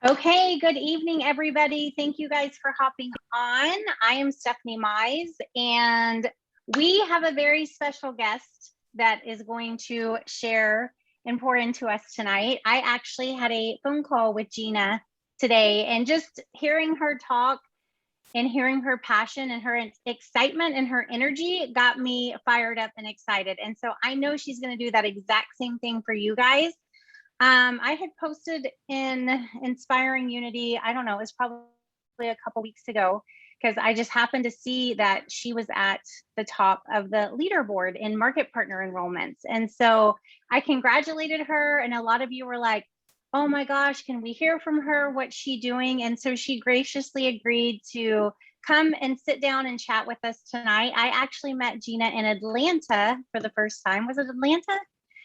Okay, good evening, everybody. Thank you guys for hopping on. I am Stephanie Mize, and we have a very special guest that is going to share and pour into us tonight. I actually had a phone call with Jeena today, and just hearing her talk and hearing her passion and her excitement and her energy got me fired up and excited. And so I know she's going to do that exact same thing for you guys. I had posted in Inspiring Unity, I don't know, it was probably a couple weeks ago, because I just happened to see that she was at the top of the leaderboard in market partner enrollments. And so I congratulated her, and a lot of you were like, oh my gosh, can we hear from her? What's she doing? And so she graciously agreed to come and sit down and chat with us tonight. I actually met Jeena in Atlanta for the first time. Was it Atlanta?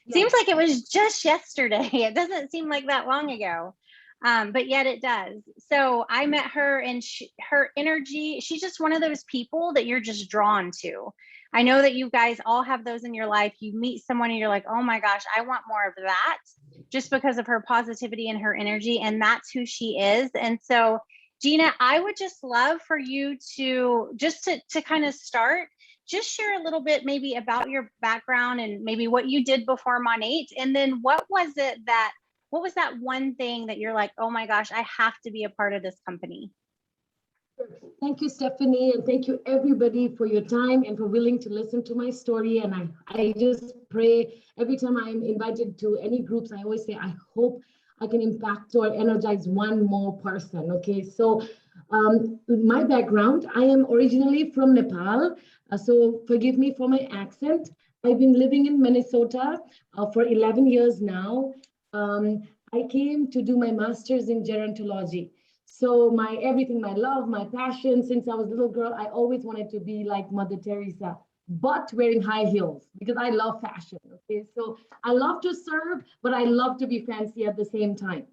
Yes. Seems like it was just yesterday. It doesn't seem like that long ago, but yet it does. So I met her, and her energy, she's just one of those people that you're just drawn to. I know that you guys all have those in your life. You meet someone and you're like, oh my gosh, I want more of that, just because of her positivity and her energy. And that's who she is. And so, Jeena, I would just love for you to just to kind of start, just share a little bit maybe about your background and maybe what you did before Monate. And then what was that one thing that you're like, oh my gosh, I have to be a part of this company? Thank you, Stephanie, and thank you everybody for your time and for willing to listen to my story. And I just pray every time I'm invited to any groups, I always say, I hope I can impact or energize one more person. Okay, so my background, I am originally from Nepal, so forgive me for my accent. I've been living in Minnesota for 11 years now. I came to do my master's in gerontology. So my everything, my love, my passion, since I was a little girl, I always wanted to be like Mother Teresa, but wearing high heels because I love fashion. Okay, so I love to serve, but I love to be fancy at the same time.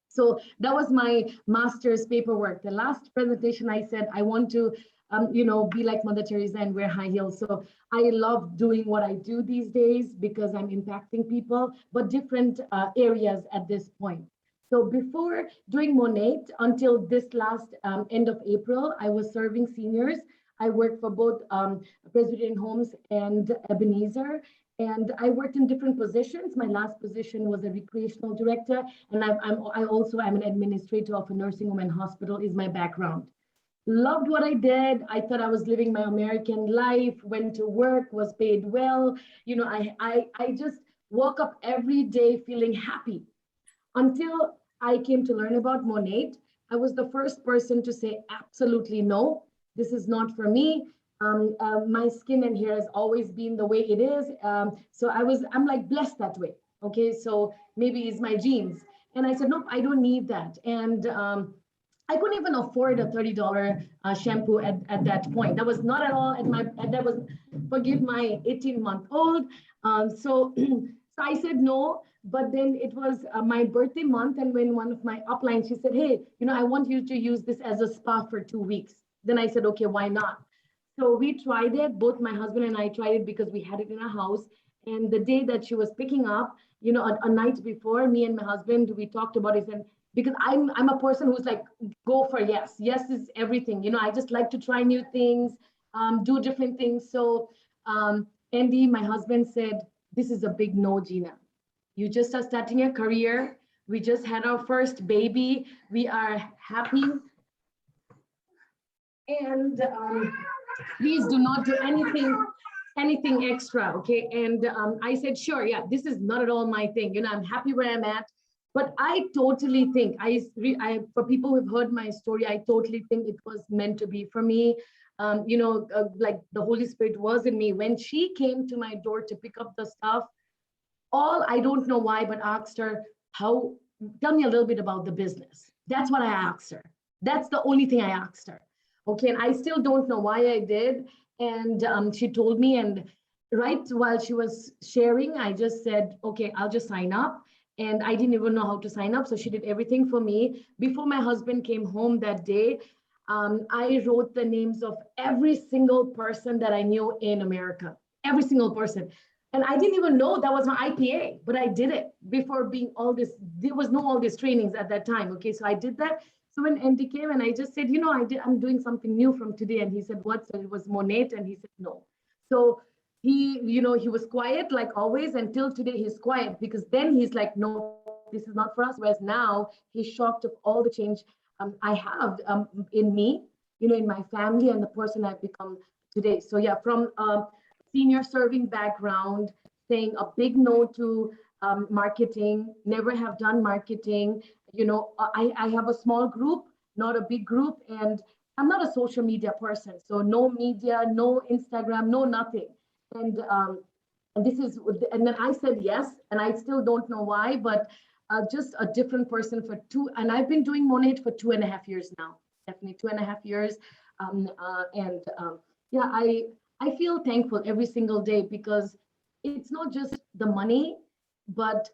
So that was my master's paperwork. The last presentation, I said, I want to, be like Mother Teresa and wear high heels. So I love doing what I do these days because I'm impacting people, but different areas at this point. So before doing Monate, until this last end of April, I was serving seniors. I worked for both Presbyterian Homes and Ebenezer. And I worked in different positions. My last position was a recreational director, and I also am an administrator of a nursing home and hospital is my background. Loved what I did. I thought I was living my American life, went to work, was paid well. I just woke up every day feeling happy. Until I came to learn about Monate, I was the first person to say, absolutely no, this is not for me. My skin and hair has always been the way it is. So I'm like blessed that way. Okay, so maybe it's my genes. And I said, nope, I don't need that. And I couldn't even afford a $30 shampoo at that point. That was not at all that was, forgive my 18-month-old. So I said no, but then it was my birthday month. And when one of my uplines, she said, hey, I want you to use this as a spa for 2 weeks. Then I said, okay, why not? So we tried it, both my husband and I tried it because we had it in our house. And the day that she was picking up, a night before, me and my husband, we talked about it. And because I'm a person who's like, go for yes. Yes is everything. I just like to try new things, do different things. So Andy, my husband, said, this is a big no, Jeena. You just are starting a career. We just had our first baby. We are happy. And please do not do anything extra, okay? And I said, sure, yeah, this is not at all my thing. I'm happy where I'm at. But I totally think, for people who've heard my story, I totally think it was meant to be for me. Like the Holy Spirit was in me. When she came to my door to pick up the stuff, I don't know why, but asked her, tell me a little bit about the business. That's what I asked her. That's the only thing I asked her. Okay, and I still don't know why I did. And she told me, and right while she was sharing, I just said, okay, I'll just sign up. And I didn't even know how to sign up. So she did everything for me. Before my husband came home that day, I wrote the names of every single person that I knew in America, every single person. And I didn't even know that was my IPA, but I did it before being all this. There was no all these trainings at that time. Okay, so I did that. So when Andy came and I just said, I'm doing something new from today. And he said, what? So it was Monate. And he said, no. So he was quiet like always until today. He's quiet because then he's like, no, this is not for us. Whereas now he's shocked of all the change I have in me, in my family and the person I've become today. So yeah, from senior serving background, saying a big no to marketing, never have done marketing. I have a small group, not a big group, and I'm not a social media person. So no media, no Instagram, no nothing. And this is, and then I said yes, and I still don't know why, but just a different person and I've been doing Monate for 2.5 years now, definitely 2.5 years. Yeah, I feel thankful every single day because it's not just the money, but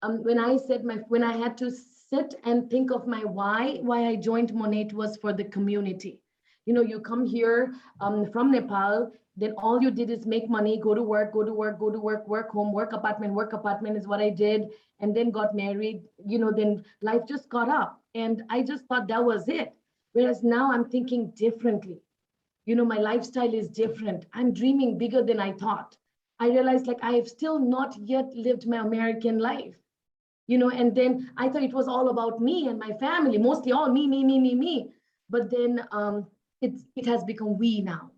when I had to sit and think of my why I joined Monate was for the community. You come here from Nepal, then all you did is make money, go to work, work home, work apartment is what I did, and then got married. Then life just got up, and I just thought that was it. Whereas now I'm thinking differently. My lifestyle is different. I'm dreaming bigger than I thought. I realized like I have still not yet lived my American life. And then I thought it was all about me and my family, mostly all me. But then it has become we now.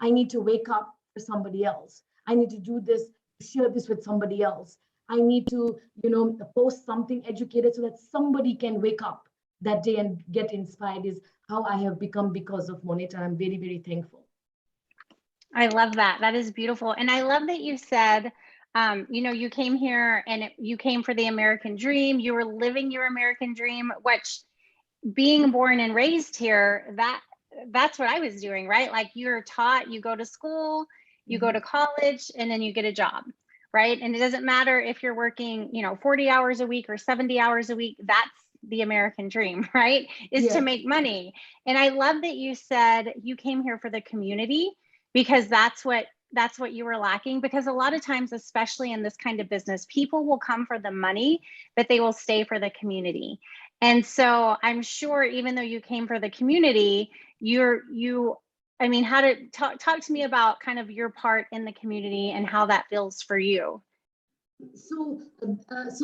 I need to wake up for somebody else. I need to do this, share this with somebody else. I need to, post something educated so that somebody can wake up that day and get inspired is how I have become because of Monate. And I'm very, very thankful. I love that. That is beautiful. And I love that you said, you came here and you came for the American dream. You were living your American dream, which being born and raised here, that's what I was doing, right? Like you're taught, you go to school, you go to college, and then you get a job, right? And it doesn't matter if you're working, 40 hours a week or 70 hours a week, that's the American dream, right? Is to make money. And I love that you said you came here for the community because that's what you were lacking. Because a lot of times, especially in this kind of business, people will come for the money, but they will stay for the community. And so I'm sure even though you came for the community, how to talk to me about kind of your part in the community and how that feels for you. So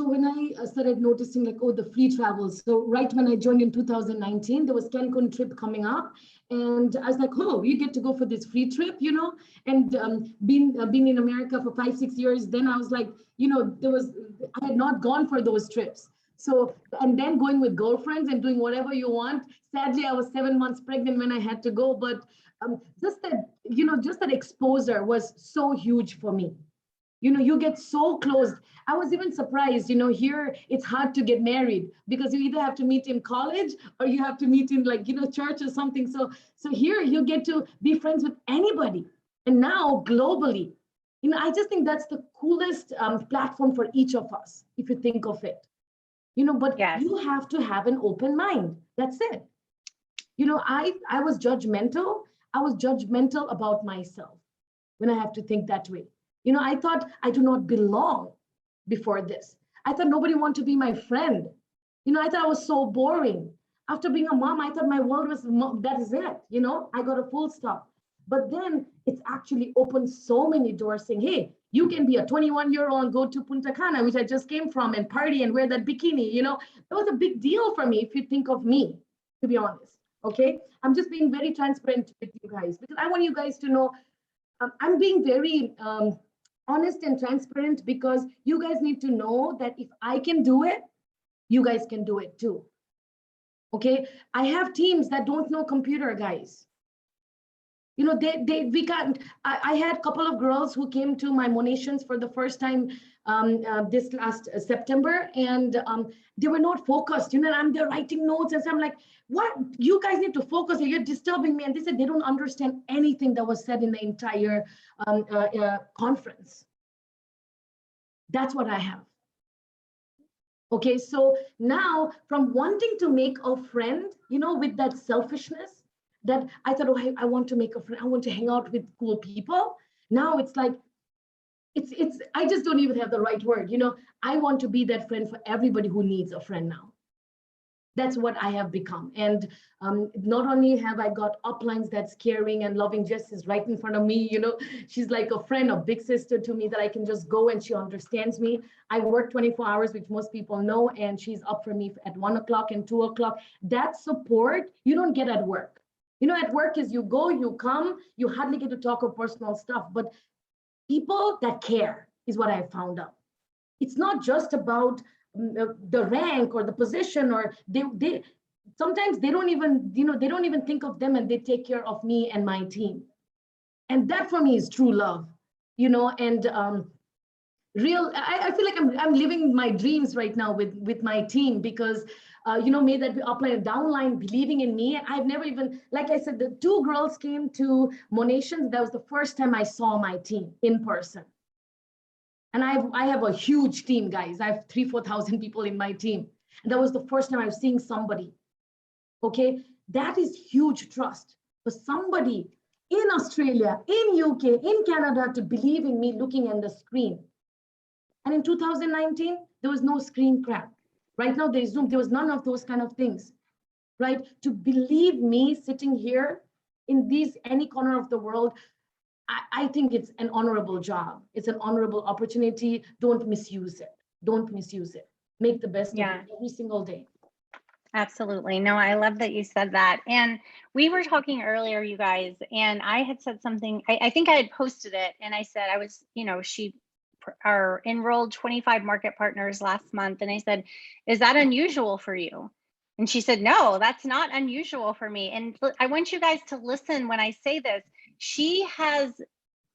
when I started noticing like, the free travels. So right when I joined in 2019, there was Cancun trip coming up. And I was like, you get to go for this free trip, and being in America for 5-6 years, then I was like, I had not gone for those trips. So, and then going with girlfriends and doing whatever you want. Sadly, I was 7 months pregnant when I had to go, but just that exposure was so huge for me. You get so close. I was even surprised, here it's hard to get married because you either have to meet in college or you have to meet in church or something. So here you get to be friends with anybody. And now globally, I just think that's the coolest platform for each of us, if you think of it. But yes, you have to have an open mind. That's it. I was judgmental. I was judgmental about myself when I have to think that way. I thought I do not belong before this. I thought nobody wanted to be my friend. I thought I was so boring. After being a mom, I thought my world was, that is it. I got a full stop. But then it's actually opened so many doors saying, hey, you can be a 21-year-old and go to Punta Cana, which I just came from, and party and wear that bikini. That was a big deal for me if you think of me, to be honest. Okay. I'm just being very transparent with you guys because I want you guys to know I'm being very honest and transparent because you guys need to know that if I can do it, you guys can do it too. Okay. I have teams that don't know computer, guys. I had a couple of girls who came to my Monations for the first time this last September, and they were not focused, and I'm there writing notes, and so I'm like, what? You guys need to focus, you're disturbing me. And they said they don't understand anything that was said in the entire conference. That's what I have. Okay, so now from wanting to make a friend, with that selfishness, that I thought, I want to make a friend. I want to hang out with cool people. Now it's like, I just don't even have the right word. I want to be that friend for everybody who needs a friend now. That's what I have become. And not only have I got uplines that's caring and loving, Jess is right in front of me, she's like a friend, a big sister to me that I can just go and she understands me. I work 24 hours, which most people know, and she's up for me at 1 o'clock and 2 o'clock. That support you don't get at work. At work is you go, you come, you hardly get to talk of personal stuff, but people that care is what I found out. It's not just about the rank or the position, or they sometimes they don't even they don't even think of them, and they take care of me and my team. And that for me is true love. And real I feel like I'm living my dreams right now with my team, because may that be upline and downline believing in me. And I've never even, like I said, the two girls came to Monations. That was the first time I saw my team in person. And I have a huge team, guys. I have 3,000-4,000 people in my team. And that was the first time I was seeing somebody. Okay, that is huge trust for somebody in Australia, in UK, in Canada to believe in me looking at the screen. And in 2019, there was no screen crap. Right now, there's Zoom. There was none of those kind of things, right? To believe me sitting here in any corner of the world, I think it's an honorable job. It's an honorable opportunity. Don't misuse it. Don't misuse it. Make the best of it every single day. Absolutely. No, I love that you said that. And we were talking earlier, you guys, and I had said something, I think I had posted it, and I said I was, she are enrolled 25 market partners last month. And I said, is that unusual for you? And she said, no, that's not unusual for me. And I want you guys to listen when I say this. She has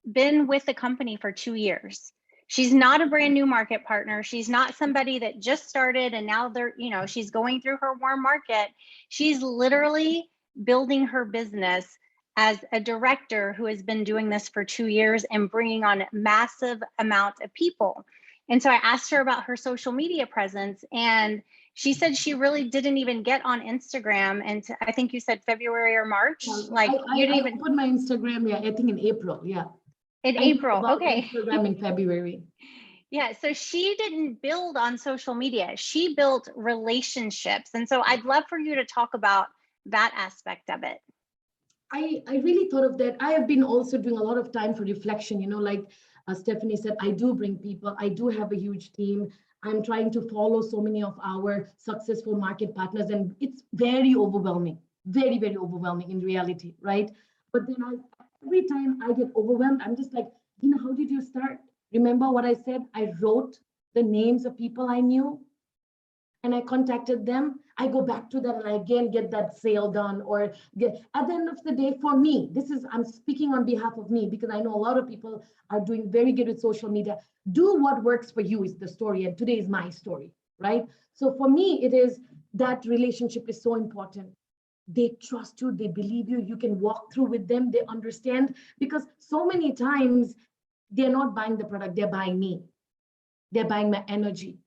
been with the company for 2 years. She's not a brand new market partner. She's not somebody that just started and now she's going through her warm market. She's literally building her business as a director who has been doing this for 2 years and bringing on massive amount of people. And so I asked her about her social media presence, and she said she really didn't even get on Instagram. And I think you said February or March. I didn't even put my Instagram. Yeah, I think in April. Yeah. In April. Okay. Instagram in February. Yeah. So she didn't build on social media. She built relationships. And so I'd love for you to talk about that aspect of it. I really thought of that. I have been also doing a lot of time for reflection, like Stephanie said, I do bring people. I do have a huge team. I'm trying to follow so many of our successful market partners, and it's very overwhelming, very, very overwhelming in reality, right? But then every time I get overwhelmed, I'm just like, how did you start? Remember what I said? I wrote the names of people I knew and I contacted them. I go back to that and I again get that sale done, or at the end of the day, for me, I'm speaking on behalf of me, because I know a lot of people are doing very good with social media. Do what works for you is the story. And today is my story, right? So for me, it is that relationship is so important. They trust you, they believe you, you can walk through with them, they understand, because so many times they're not buying the product, they're buying me. They're buying my energy.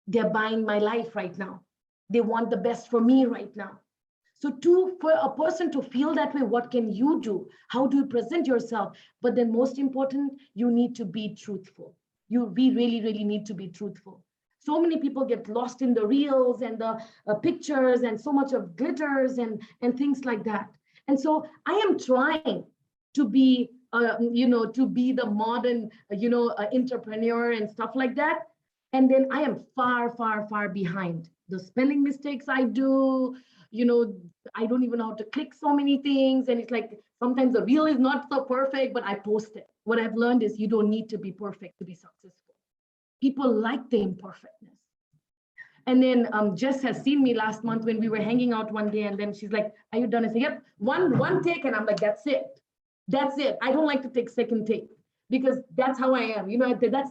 They're buying my life right now. They want the best for me right now. So for a person to feel that way, what can you do? How do you present yourself? But then most important, you need to be truthful. We really, really need to be truthful. So many people get lost in the reels and the pictures and so much of glitters and things like that. And so I am trying to be, to be the modern, entrepreneur and stuff like that. And then I am far, far, far behind. The spelling mistakes I do, I don't even know how to click so many things. And it's like, sometimes the reel is not so perfect, but I post it. What I've learned is you don't need to be perfect to be successful. People like the imperfectness. And then Jess has seen me last month when we were hanging out one day, and then she's like, are you done? I say, yep, one take. And I'm like, that's it. That's it. I don't like to take second take, because that's how I am.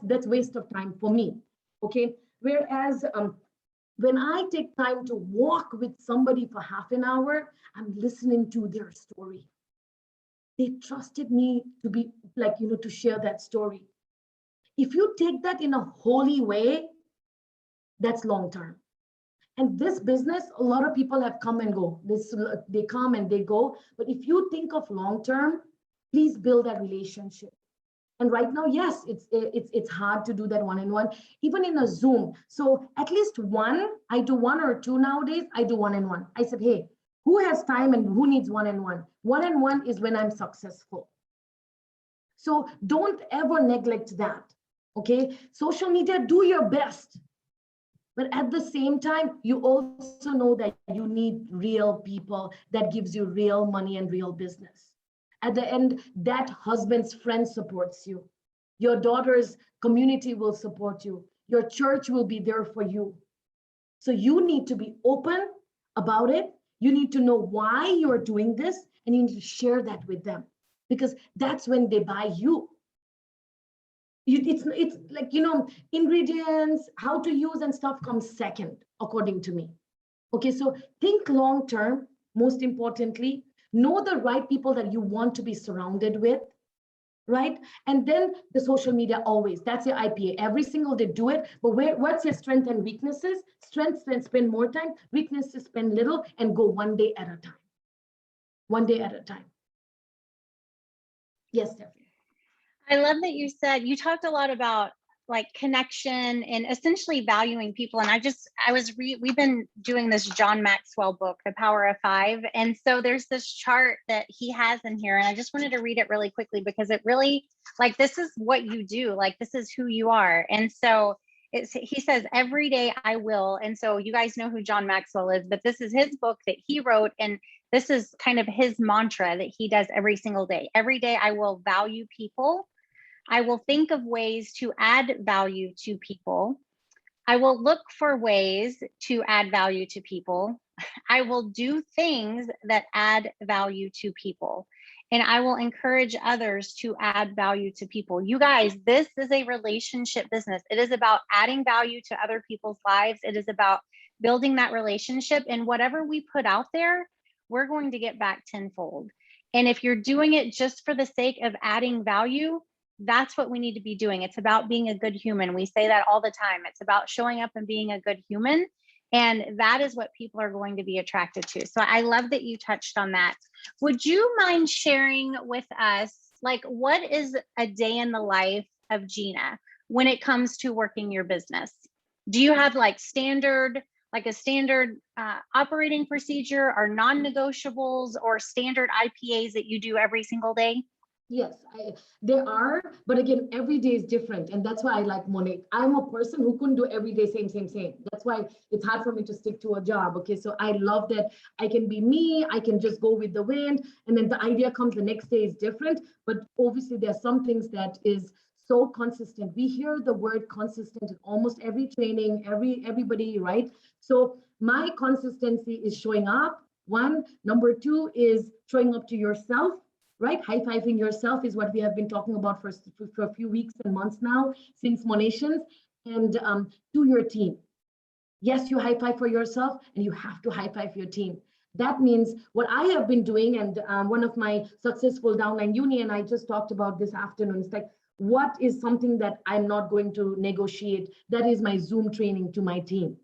That's waste of time for me. Okay. Whereas when I take time to walk with somebody for half an hour, I'm listening to their story. They trusted me to be like, to share that story. If you take that in a holy way, that's long term. And this business, a lot of people have come and go. They come and they go. But if you think of long term, please build that relationship. And right now, yes, it's hard to do that one-on-one, even in a Zoom. So at least one, I do one or two nowadays, I do one-on-one. I said, hey, who has time and who needs one-on-one? One-on-one is when I'm successful. So don't ever neglect that, okay? Social media, do your best. But at the same time, you also know that you need real people that gives you real money and real business. At the end, that husband's friend supports you. Your daughter's community will support you. Your church will be there for you. So you need to be open about it. You need to know why you're doing this, and you need to share that with them, because that's when they buy you. It's like, ingredients, how to use and stuff comes second, according to me. Okay, so think long term. Most importantly, know the right people that you want to be surrounded with, right? And then the social media, always, that's your IPA. Every single day, do it. But what's your strength and weaknesses? Strengths, spend more time. Weaknesses, spend little, and go one day at a time. One day at a time. Yes, Stephanie. I love that you talked a lot about like connection and essentially valuing people. And we've been doing this John Maxwell book, The Power of Five. And so there's this chart that he has in here. And I just wanted to read it really quickly because it really, like, this is what you do. Like, this is who you are. And so he says, every day I will. And so you guys know who John Maxwell is, but this is his book that he wrote. And this is kind of his mantra that he does every single day. Every day I will value people. I will think of ways to add value to people. I will look for ways to add value to people. I will do things that add value to people. And I will encourage others to add value to people. You guys, this is a relationship business. It is about adding value to other people's lives. It is about building that relationship. And whatever we put out there, we're going to get back tenfold. And if you're doing it just for the sake of adding value, that's what we need to be doing. It's about being a good human. We say that all the time. It's about showing up and being a good human. And that is what people are going to be attracted to. So I love that you touched on that. Would you mind sharing with us, like, what is a day in the life of Jeena when it comes to working your business? Do you have like a standard operating procedure, or non-negotiables, or standard IPAs that you do every single day? Yes, there are, but again, every day is different. And that's why I like Monet. I'm a person who couldn't do every day, same. That's why it's hard for me to stick to a job. Okay, so I love that I can be me, I can just go with the wind, and then the idea comes the next day is different. But obviously there's some things that is so consistent. We hear the word consistent in almost every training, everybody, right? So my consistency is showing up. One, number two is showing up to yourself. Right? High-fiving yourself is what we have been talking about for a few weeks and months now, since Monations, and to your team. Yes, you high-five for yourself, and you have to high-five your team. That means what I have been doing, and one of my successful downline uni and I just talked about this afternoon, it's like, what is something that I'm not going to negotiate? That is my Zoom training to my team.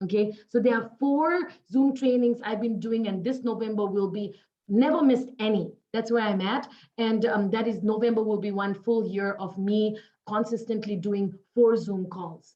Okay, so there are 4 Zoom trainings I've been doing, and this November will be never missed any. That's where I'm at. And that is November will be 1 full year of me consistently doing 4 Zoom calls.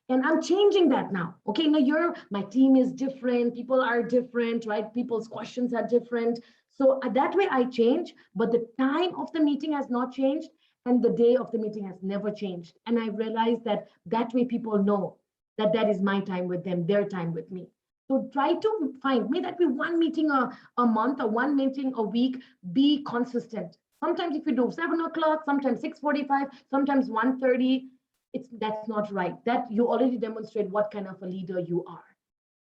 And I'm changing that now. Okay, now my team is different. People are different, right? People's questions are different. So that way I change, but the time of the meeting has not changed. And the day of the meeting has never changed. And I realized that way people know that is my time with them, their time with me. So try to find, may that be 1 meeting a month or 1 meeting a week, be consistent. Sometimes if you do 7 o'clock, sometimes 6:45, sometimes 1:30, that's not right. That you already demonstrate what kind of a leader you are.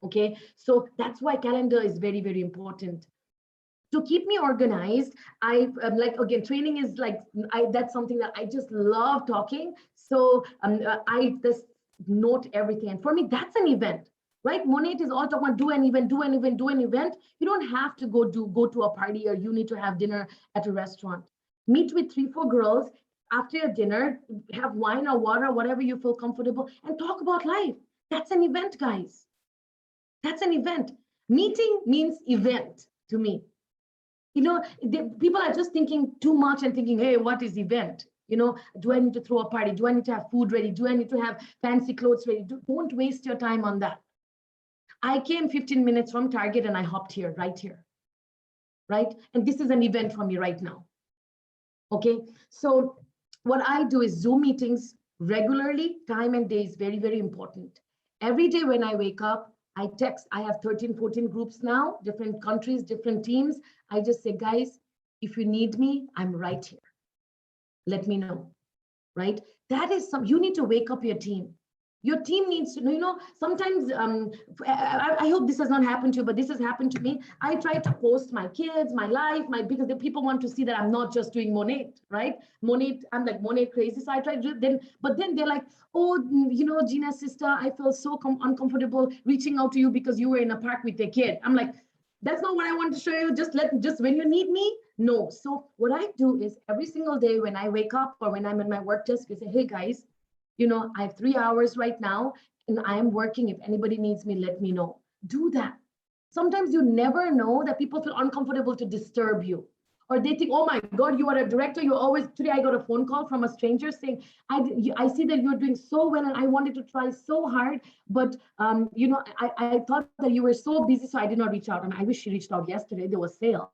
Okay, so that's why calendar is very, very important. To keep me organized, I like, again, training is like, that's something that I just love talking. So I just note everything. And for me, that's an event. Right? Monet is all talking about do an event. You don't have to go to a party, or you need to have dinner at a restaurant. Meet with 3-4 girls after your dinner, have wine or water, whatever you feel comfortable, and talk about life. That's an event, guys. That's an event. Meeting means event to me. People are just thinking too much and thinking, hey, what is event? Do I need to throw a party? Do I need to have food ready? Do I need to have fancy clothes ready? Don't waste your time on that. I came 15 minutes from Target and I hopped here, right here, right? And this is an event for me right now. Okay, so what I do is Zoom meetings regularly. Time and day is very, very important. Every day when I wake up, I text. I have 13, 14 groups now, different countries, different teams. I just say, guys, if you need me, I'm right here. Let me know, right? That is you need to wake up your team. Your team needs to know, sometimes, I hope this has not happened to you, but this has happened to me. I try to post my kids, my life, because the people want to see that I'm not just doing Monat, right? Monat, I'm like Monat crazy. So I try to do but then they're like, oh, Jeena's sister, I feel so uncomfortable reaching out to you because you were in a park with a kid. I'm like, that's not what I want to show you. Just when you need me, no. So what I do is every single day when I wake up or when I'm in my work desk, I say, hey guys, I have 3 hours right now and I am working. If anybody needs me, let me know. Do that. Sometimes you never know that people feel uncomfortable to disturb you. Or they think, oh my God, you are a director. Today I got a phone call from a stranger saying, I see that you're doing so well and I wanted to try so hard, but I thought that you were so busy, so I did not reach out. And I wish she reached out yesterday. There was sale,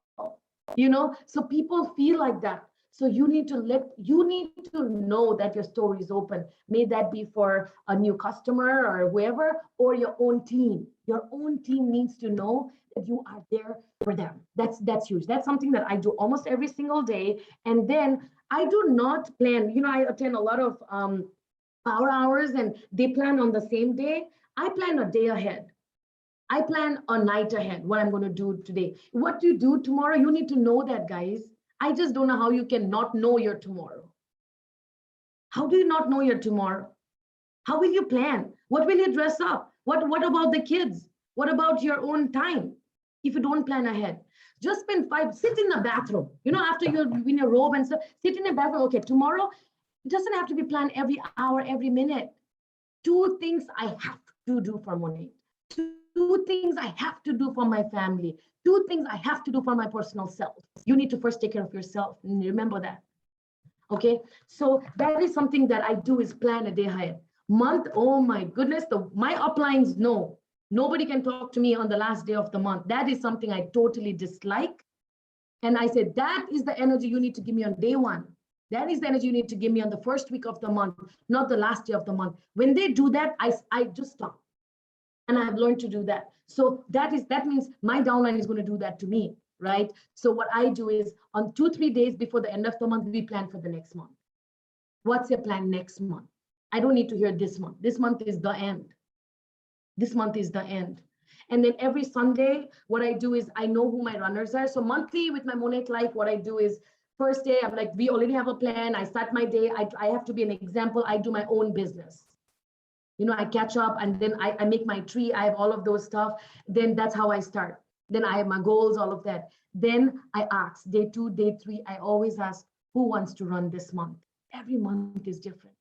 so people feel like that. So you need to know that your story is open. May that be for a new customer or whoever, or your own team. Your own team needs to know that you are there for them. That's huge. That's something that I do almost every single day. And then I do not plan. I attend a lot of power hours and they plan on the same day. I plan a day ahead. I plan a night ahead, what I'm going to do today. What you do tomorrow, you need to know that, guys. I just don't know how you can not know your tomorrow. How do you not know your tomorrow? How will you plan? What will you dress up? What about the kids? What about your own time? If you don't plan ahead, just sit in the bathroom, after you're in your robe and stuff, sit in a bathroom. Okay, tomorrow, it doesn't have to be planned every hour, every minute. 2 things I have to do for money. 2 things I have to do for my family. 2 things I have to do for my personal self. You need to first take care of yourself. And remember that. Okay. So that is something that I do, is plan a day ahead. Month, oh my goodness, my uplines know. Nobody can talk to me on the last day of the month. That is something I totally dislike. And I said, that is the energy you need to give me on day 1. That is the energy you need to give me on the first week of the month, not the last day of the month. When they do that, I just stop. And I've learned to do that. So that means my downline is going to do that to me, right? So what I do is on 2-3 days before the end of the month, we plan for the next month. What's your plan next month? I don't need to hear this month. This month is the end. This month is the end. And then every Sunday, what I do is I know who my runners are. So monthly with my Monat Life, what I do is first day, I'm like, we already have a plan. I start my day. I have to be an example. I do my own business. I catch up and then I make my tree. I have all of those stuff. Then that's how I start. Then I have my goals, all of that. Then I ask day 2, day 3, I always ask, who wants to run this month? Every month is different.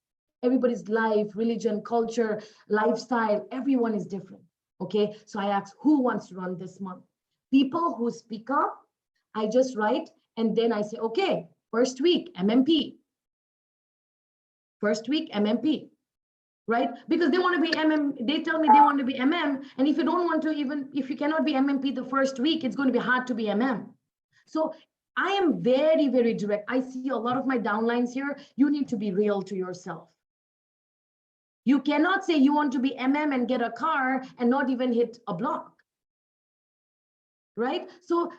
Everybody's life, religion, culture, lifestyle, everyone is different. Okay. So I ask, who wants to run this month? People who speak up, I just write. And then I say, okay, first week, MMP. First week, MMP. Right? Because they want to be they tell me they want to be MM. And if you don't want to, if you cannot be MMP the first week, it's going to be hard to be MM. So I am very, very direct. I see a lot of my downlines here. You need to be real to yourself. You cannot say you want to be MM and get a car and not even hit a block. Right? So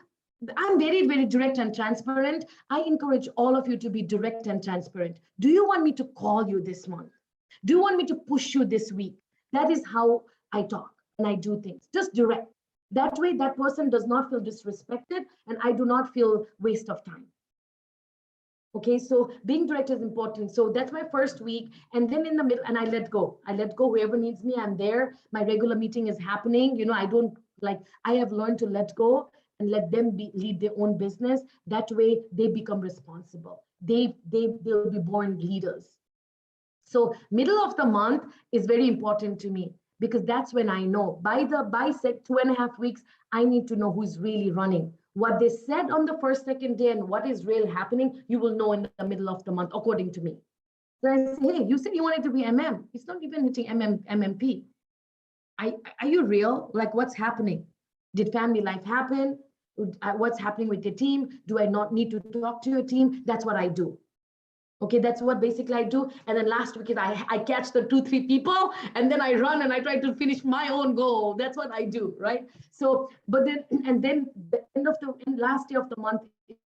I'm very, very direct and transparent. I encourage all of you to be direct and transparent. Do you want me to call you this month? Do you want me to push you this week? That is how I talk and I do things. Just direct. That way, that person does not feel disrespected and I do not feel waste of time. Okay, so being direct is important. So that's my first week. And then in the middle, and I let go. I let go. Whoever needs me, I'm there. My regular meeting is happening. I have learned to let go and let them lead their own business. That way, they become responsible. They'll be born leaders. So middle of the month is very important to me because that's when I know by 2.5 weeks, I need to know who's really running, What they said on the first, second day and what is real happening, you will know in the middle of the month, according to me. So I say, hey, you said you wanted to be MM. It's not even hitting MMP. Are you real? Like, what's happening? Did family life happen? What's happening with your team? Do I not need to talk to your team? That's what I do. Okay, that's what basically I do. And then last week is I catch the 2-3 people and then I run and I try to finish my own goal. That's what I do, right? So, but then, and then the last day of the month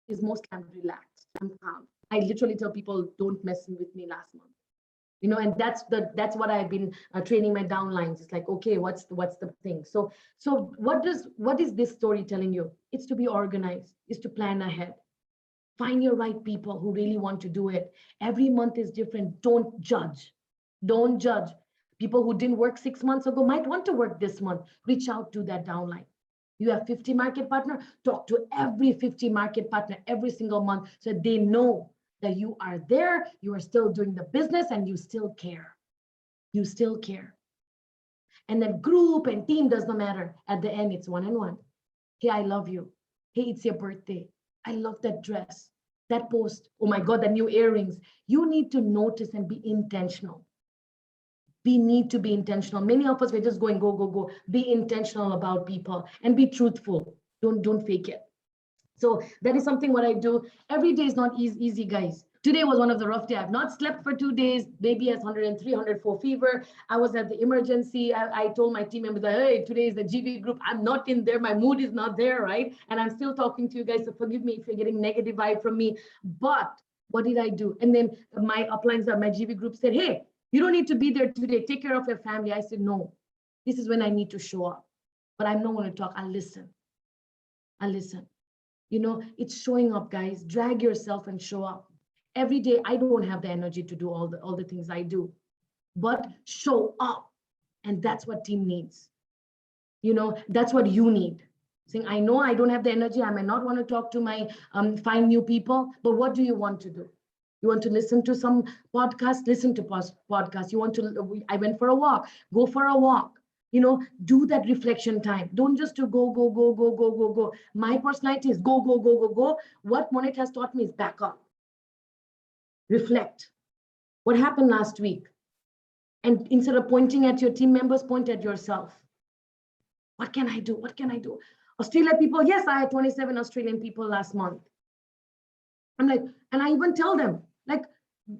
is mostly I'm relaxed, I'm calm. I literally tell people, don't mess with me last month. You know, and that's what I've been training my downlines. It's like, okay, what's the thing? So what is this story telling you? It's to be organized, it's to plan ahead. Find your right people who really want to do it. Every month is different. Don't judge. Don't judge. People who didn't work 6 months ago might want to work this month. Reach out to that downline. You have 50 market partner, talk to every 50 market partner every single month so they know that you are there, you are still doing the business and you still care. You still care. And then group and team does not matter. At the end, it's one-on-one. Hey, I love you. Hey, it's your birthday. I love that dress, that post. Oh my God, the new earrings. You need to notice and be intentional. We need to be intentional. Many of us, we're just going, go, go, go. Be intentional about people and be truthful. Don't fake it. So that is something what I do. Every day is not easy, guys. Today was one of the rough days. I've not slept for 2 days. Baby has 103, 104 fever. I was at the emergency. I told my team members, hey, today is the GB group. I'm not in there. My mood is not there, right? And I'm still talking to you guys. So forgive me if you're getting negative vibe from me. But what did I do? And then my uplines, my GB group said, hey, you don't need to be there today. Take care of your family. I said, no, this is when I need to show up. But I'm not going to talk. I'll listen. I'll listen. You know, it's showing up, guys. Drag yourself and show up. Every day, I don't have the energy to do all the things I do, but show up. And that's what team needs. You know, that's what you need. Saying, I know I don't have the energy. I may not want to talk to my, find new people, but what do you want to do? You want to listen to some podcast? Listen to podcast. You want to, I went for a walk, go for a walk. You know, do that reflection time. Don't just to go, go, go, go, go, go, go. My personality is go, go, go, go, go. What Monet has taught me is back up. Reflect. What happened last week? And instead of pointing at your team members, point at yourself. What can I do? What can I do? Australia people, yes, I had 27 Australian people last month. I'm like, and I even tell them, like,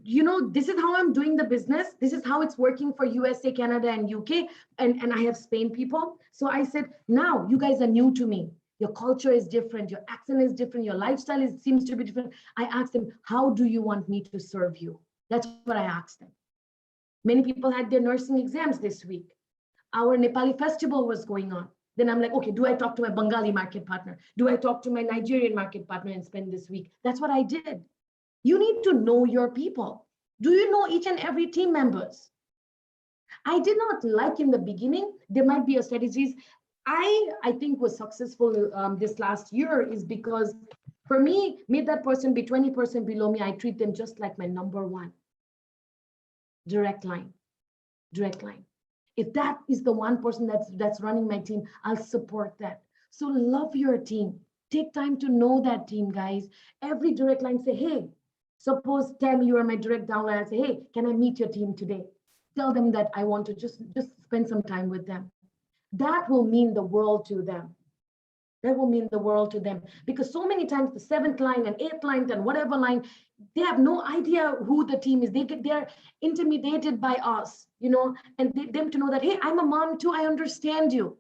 you know, this is how I'm doing the business. This is how it's working for USA, Canada, and UK. And I have Spain people. So I said, now you guys are new to me. Your culture is different. Your accent is different. Your lifestyle seems to be different. I asked them, how do you want me to serve you? That's what I asked them. Many people had their nursing exams this week. Our Nepali festival was going on. Then I'm like, okay, do I talk to my Bengali market partner? Do I talk to my Nigerian market partner and spend this week? That's what I did. You need to know your people. Do you know each and every team members? I did not like in the beginning. There might be a strategies. I think was successful this last year is because for me, made that person be 20% below me. I treat them just like my number one. Direct line, direct line. If that is the one person that's running my team, I'll support that. So love your team. Take time to know that team, guys. Every direct line say, hey, suppose Tammy, you are my direct downline. I say, hey, can I meet your team today? Tell them that I want to just spend some time with them. That will mean the world to them. That will mean the world to them. Because so many times the 7th line and 8th line and whatever line, they have no idea who the team is. They're intimidated by us, you know, and them to know that, hey, I'm a mom too, I understand you.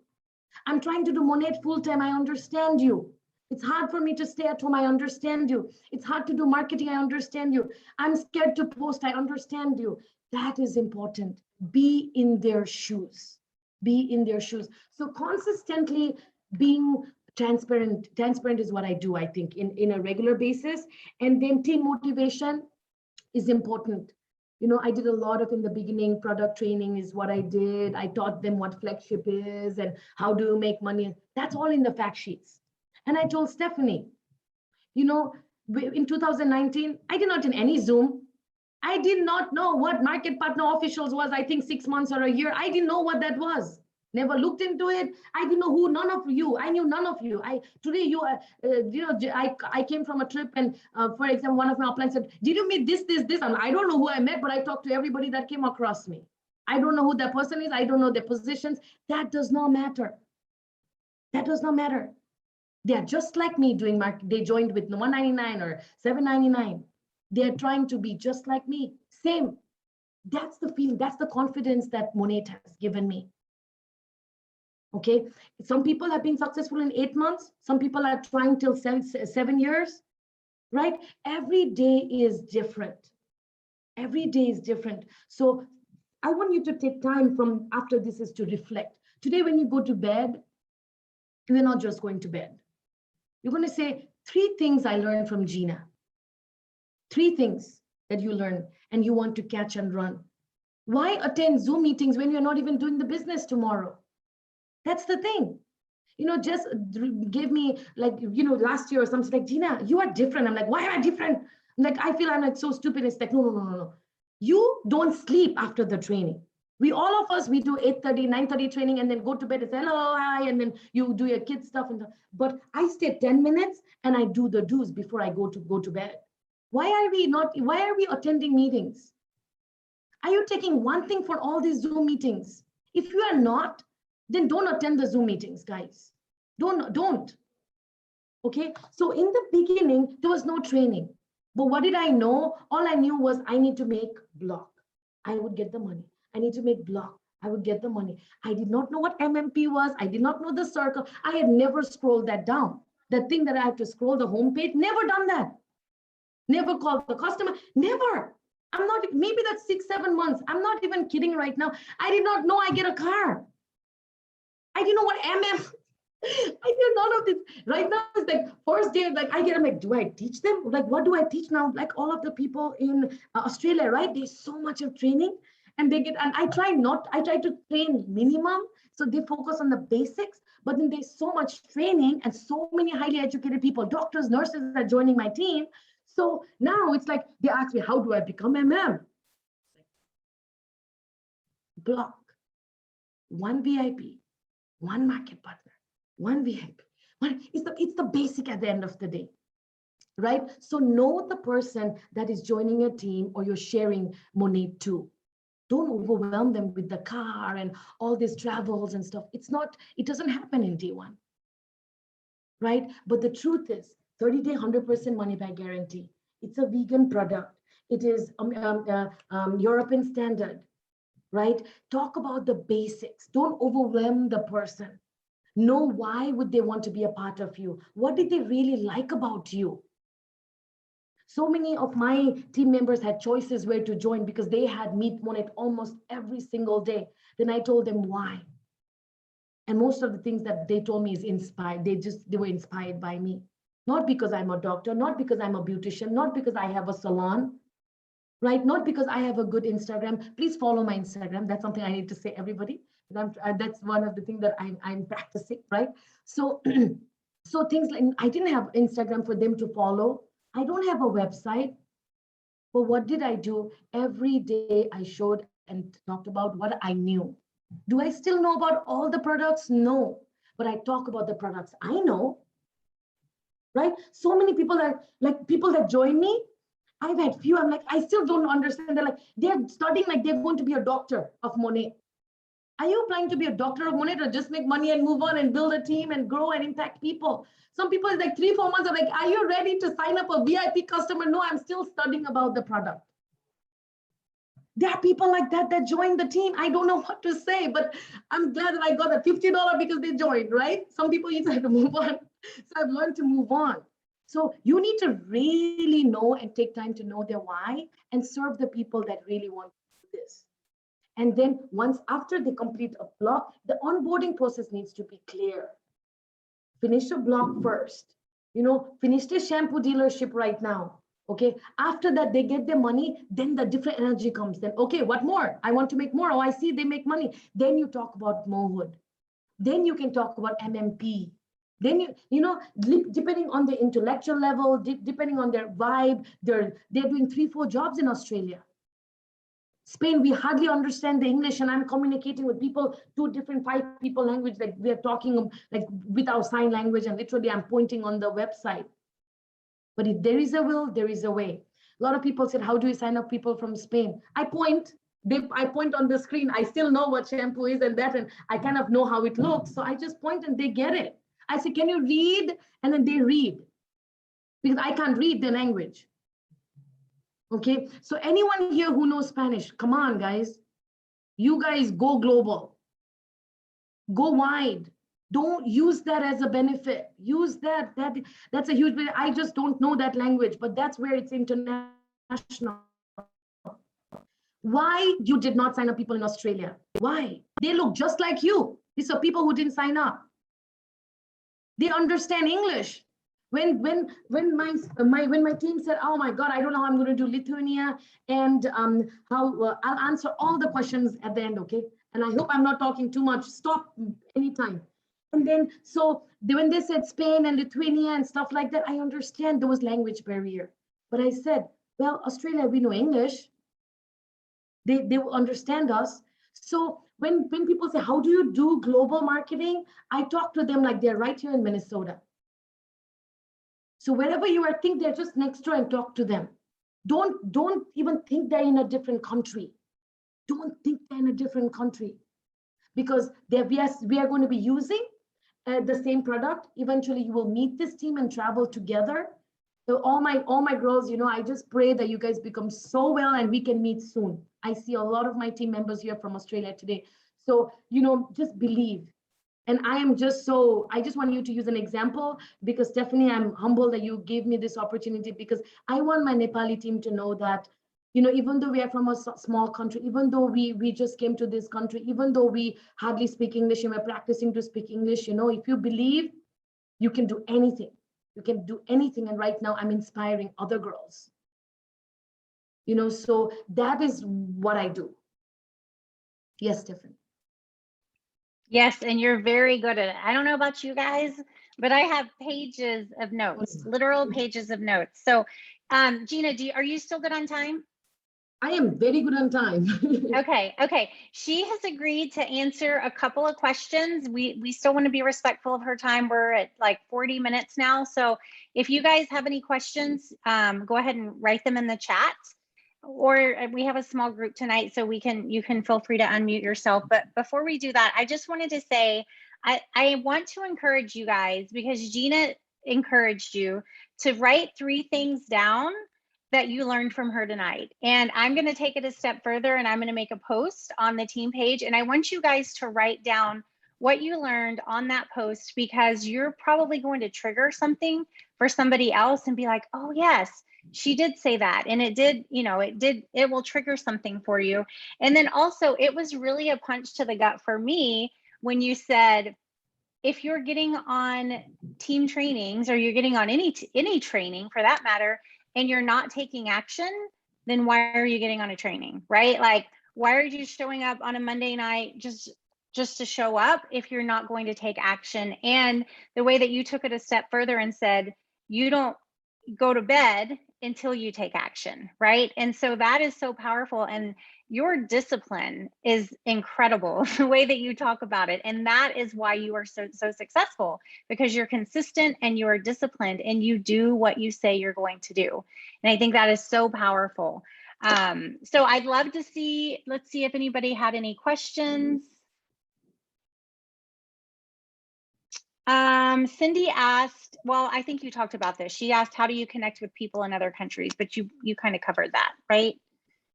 I'm trying to do Monet full time, I understand you. It's hard for me to stay at home, I understand you. It's hard to do marketing, I understand you. I'm scared to post, I understand you. That is important. Be in their shoes. Be in their shoes. So consistently being transparent is what I do, I think, in a regular basis. And then team motivation is important. You know, I did a lot of, in the beginning, product training is what I did. I taught them what flagship is and how do you make money. That's all in the fact sheets. And I told Stephanie, you know, in 2019, I did not in any Zoom. I did not know what market partner officials was, I think 6 months or a year. I didn't know what that was. Never looked into it. I didn't know who, none of you. I knew none of you. Today you, I came from a trip, and for example, one of my uplines said, "Did you meet this?" And I don't know who I met, but I talked to everybody that came across me. I don't know who that person is. I don't know their positions. That does not matter. That does not matter. They are just like me doing market. They joined with 199 or 799. They are trying to be just like me. Same. That's the feeling. That's the confidence that Monet has given me. Okay, some people have been successful in 8 months. Some people are trying till 7 years, right? Every day is different. Every day is different. So I want you to take time from after this is to reflect. Today, when you go to bed, you're not just going to bed. You're going to say 3 things I learned from Jeena. 3 things that you learn and you want to catch and run. Why attend Zoom meetings when you're not even doing the business tomorrow? That's the thing. Just give me like, last year or something like, Jeena, you are different. I'm like, why am I different? I'm like, I feel I'm like so stupid. It's like, no. You don't sleep after the training. All of us, we do 8:30, 9:30 training and then go to bed and say, hello, hi, and then you do your kids stuff. But I stay 10 minutes and I do the do's before I go to bed. Why are we attending meetings? Are you taking one thing for all these Zoom meetings? If you are not, then don't attend the Zoom meetings, guys. Don't. Okay, so in the beginning, there was no training. But what did I know? All I knew was I need to make block. I would get the money. I need to make block. I would get the money. I did not know what MMP was. I did not know the circle. I had never scrolled that down. That thing that I have to scroll the homepage, never done that. Never called the customer, never. I'm not, maybe that's 6-7 months. I'm not even kidding right now. I did not know I get a car. I didn't know what MM. I did none of this. Right now, it's like first day, like I'm like, do I teach them? Like, what do I teach now? Like all of the people in Australia, right? There's so much of training and and I try to train minimum. So they focus on the basics, but then there's so much training and so many highly educated people, doctors, nurses are joining my team. So now it's like, they ask me, how do I become MM? Block, one VIP, one market partner, one VIP. It's the basic at the end of the day, right? So know the person that is joining your team or you're sharing Monet to. Don't overwhelm them with the car and all these travels and stuff. It doesn't happen in day one, right? But the truth is 30-day, 100% money back guarantee. It's a vegan product. It is European standard, right? Talk about the basics. Don't overwhelm the person. Know why would they want to be a part of you? What did they really like about you? So many of my team members had choices where to join because they had Meet Monet almost every single day. Then I told them why. And most of the things that they told me is inspired. They were inspired by me. Not because I'm a doctor, not because I'm a beautician, not because I have a salon, right? Not because I have a good Instagram. Please follow my Instagram. That's something I need to say, everybody. That's one of the things that I'm practicing, right? So, so things like, I didn't have Instagram for them to follow. I don't have a website. But what did I do? Every day I showed and talked about what I knew. Do I still know about all the products? No. But I talk about the products I know, right? So many people people that join me, I've had few, I'm like, I still don't understand. They're studying like they're going to be a doctor of Monet. Are you planning to be a doctor of Monet or just make money and move on and build a team and grow and impact people? Some people, it's like 3-4 months are like, are you ready to sign up a VIP customer? No, I'm still studying about the product. There are people like that join the team. I don't know what to say, but I'm glad that I got a $50 because they joined, right? Some people either have to move on. So I've learned to move on. So you need to really know and take time to know their why and serve the people that really want to do this. And then once after they complete a block, the onboarding process needs to be clear. Finish a block first. Finish the shampoo dealership right now. Okay, after that, they get their money, then the different energy comes. Then, okay, what more? I want to make more. Oh, I see they make money. Then you talk about morehood. Then you can talk about MMP. Then depending on the intellectual level, depending on their vibe, they're doing 3-4 jobs in Australia. Spain, we hardly understand the English, and I'm communicating with people, 5 people language, like we are talking like with our sign language, and literally I'm pointing on the website. But if there is a will, there is a way. A lot of people said, how do you sign up people from Spain? I point on the screen. I still know what shampoo is and that, and I kind of know how it looks. So I just point and they get it. I say, can you read? And then they read, because I can't read the language. Okay, so anyone here who knows Spanish, come on, guys. You guys go global. Go wide. Don't use that as a benefit. Use that's a huge benefit. I just don't know that language, but that's where it's international. Why you did not sign up people in Australia? Why? They look just like you. These are people who didn't sign up. They understand English. When my team said, oh my God, I don't know how I'm going to do Lithuania, and I'll answer all the questions at the end, okay? And I hope I'm not talking too much. Stop anytime. And then, when they said Spain and Lithuania and stuff like that, I understand there was language barrier. But I said, well, Australia, we know English. They will understand us. So when people say, how do you do global marketing? I talk to them like they're right here in Minnesota. So wherever you are, think they're just next door and talk to them. Don't even think they're in a different country. Don't think they're in a different country, because we are going to be using the same product. Eventually you will meet this team and travel together. So all my girls, I just pray that you guys become so well and we can meet soon. I see a lot of my team members here from Australia today. So, just believe. And I just want you to use an example, because Stephanie, I'm humbled that you gave me this opportunity, because I want my Nepali team to know that, even though we are from a small country, even though we just came to this country, even though we hardly speak English and we're practicing to speak English, if you believe, you can do anything. You can do anything. And right now I'm inspiring other girls. So that is what I do. Yes, Stephanie. Yes, and you're very good at it. I don't know about you guys, but I have pages of notes, literal pages of notes. So, Jeena, are you still good on time? I am very good on time. Okay. She has agreed to answer a couple of questions. We still want to be respectful of her time. We're at like 40 minutes now. So if you guys have any questions, go ahead and write them in the chat. Or we have a small group tonight, so you can feel free to unmute yourself. But before we do that, I just wanted to say, I want to encourage you guys, because Jeena encouraged you to write 3 things down that you learned from her tonight. And I'm going to take it a step further, and I'm going to make a post on the team page. And I want you guys to write down what you learned on that post, because you're probably going to trigger something for somebody else and be like, oh yes, she did say that. And it will trigger something for you. And then also, it was really a punch to the gut for me when you said, if you're getting on team trainings, or you're getting on any training for that matter, and you're not taking action, then why are you getting on a training, right? Like, why are you showing up on a Monday night just to show up if you're not going to take action? And the way that you took it a step further and said, you don't go to bed until you take action, right? And so that is so powerful, and your discipline is incredible, the way that you talk about it. And that is why you are so successful, because you're consistent and you are disciplined and you do what you say you're going to do. And I think that is so powerful. So I'd love to see, let's see if anybody had any questions. Cindy asked, well, I think you talked about this. She asked, how do you connect with people in other countries? But you kind of covered that, right?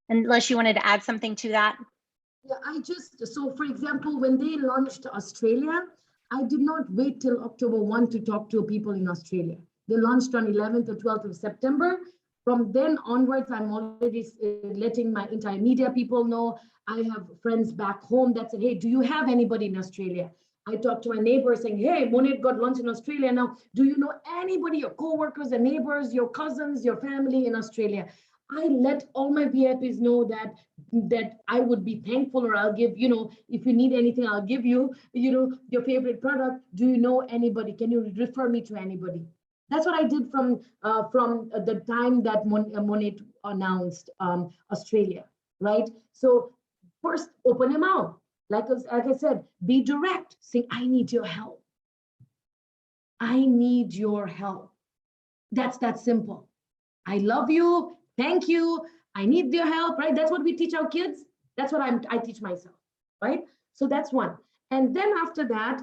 Unless you wanted to add something to that. Yeah, so for example, when they launched Australia, I did not wait till October 1 to talk to people in Australia. They launched on 11th or 12th of September. From then onwards, I'm already letting my entire media people know. I have friends back home that said, hey, do you have anybody in Australia? I talked to my neighbors saying, hey, Monet got launched in Australia now. Do you know anybody, your coworkers and neighbors, your cousins, your family in Australia? I let all my VIPs know that I would be thankful, or I'll give, if you need anything, I'll give you, your favorite product. Do you know anybody? Can you refer me to anybody? That's what I did from the time that Monet announced Australia. right? So first, open your mouth. Like I said, be direct, saying, I need your help. I need your help. That's that simple. I love you. Thank you. I need your help, right? That's what we teach our kids. That's what I teach myself, right? So that's one. And then after that,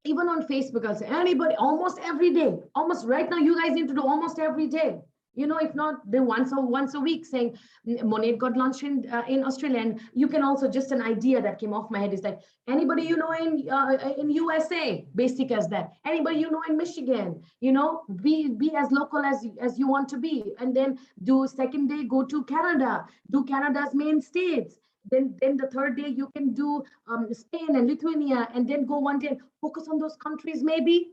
even on Facebook, I'll say anybody, almost every day, almost right now, you guys need to do almost every day. If not, then once a week, saying Monet got lunch in Australia. And you can also, just an idea that came off my head is like, anybody in USA, basic as that. Anybody in Michigan, be as local as you want to be. And then do second day, go to Canada, do Canada's main states. Then the third day you can do Spain and Lithuania, and then go one day and focus on those countries maybe,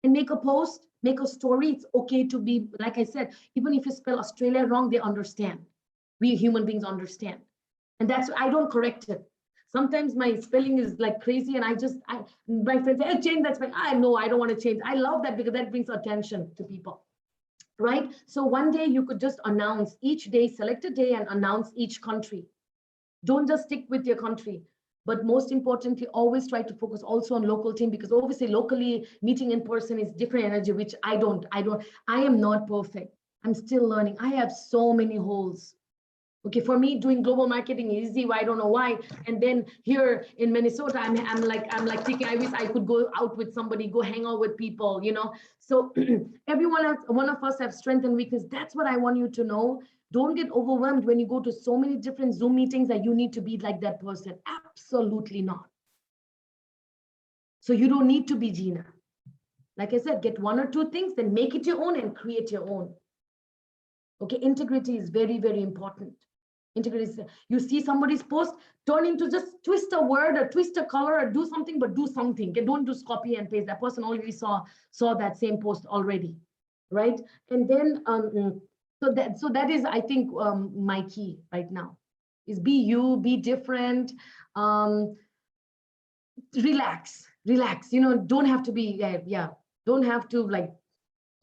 and make a post, make a story. It's okay to be, like I said, even if you spell Australia wrong, they understand. We human beings understand. And that's, I don't correct it. Sometimes my spelling is like crazy and my friends say, hey, change that spelling. I know, I don't want to change. I love that because that brings attention to people, right? So one day you could just announce each day, select a day and announce each country. Don't just stick with your country, but most importantly, always try to focus also on local team, because obviously locally meeting in person is different energy, which I am not perfect. I'm still learning. I have so many holes. Okay, for me, doing global marketing is easy. I don't know why. And then here in Minnesota, I'm like thinking, I wish I could go out with somebody, go hang out with people, So one of us have strength and weakness. That's what I want you to know. Don't get overwhelmed when you go to so many different Zoom meetings that you need to be like that person. Absolutely not. So you don't need to be Jeena. Like I said, get one or two things, then make it your own and create your own. Okay, integrity is very, very important. Integrity is, you see somebody's post, turn into just twist a word or twist a color or do something, but do something. Okay, don't just copy and paste. That person already saw that same post already, right? And then so that is, I think, my key right now is be you, be different, relax. Don't have to be, don't have to like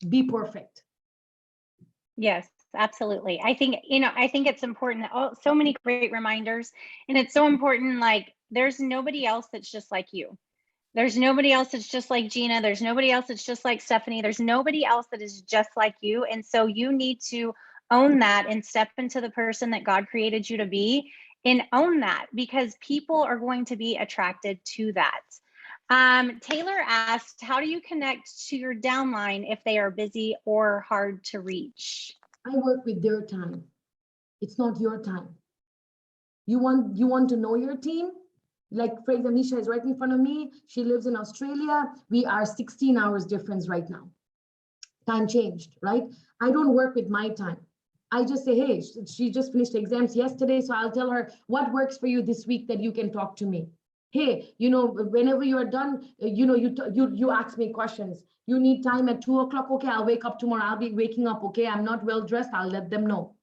be perfect. Yes, absolutely. I think it's important. Oh, so many great reminders. And it's so important. Like, there's nobody else that's just like you. There's nobody else that's just like Jeena. There's nobody else that's just like Stephanie. There's nobody else that is just like you. And so you need to own that and step into the person that God created you to be, and own that, because people are going to be attracted to that. Taylor asked, how do you connect to your downline if they are busy or hard to reach? I work with their time. It's not your time. You want to know your team? Like, for example, Misha is right in front of me. She lives in Australia. We are 16 hours difference right now. Time changed, right? I don't work with my time. I just say, hey, she just finished exams yesterday, so I'll tell her what works for you this week that you can talk to me. Hey, whenever you are done, you ask me questions. You need time at 2 o'clock? Okay, I'll wake up tomorrow. I'll be waking up. Okay, I'm not well dressed. I'll let them know.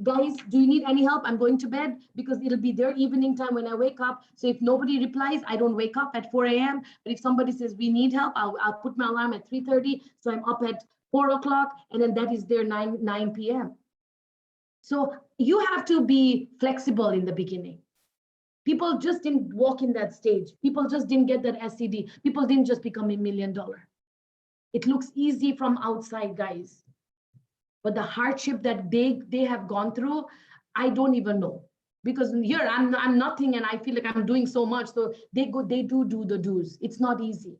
Guys, do you need any help? I'm going to bed, because it'll be their evening time when I wake up. So if nobody replies, I don't wake up at 4 a.m. But if somebody says we need help, I'll put my alarm at 3:30. So I'm up at 4 o'clock, and then that is their 9 p.m. So you have to be flexible in the beginning. People just didn't walk in that stage. People just didn't get that SCD. People didn't just become $1 million. It looks easy from outside, guys. But the hardship that they have gone through, I don't even know. Because here I'm nothing and I feel like I'm doing so much. So they do the do's. It's not easy.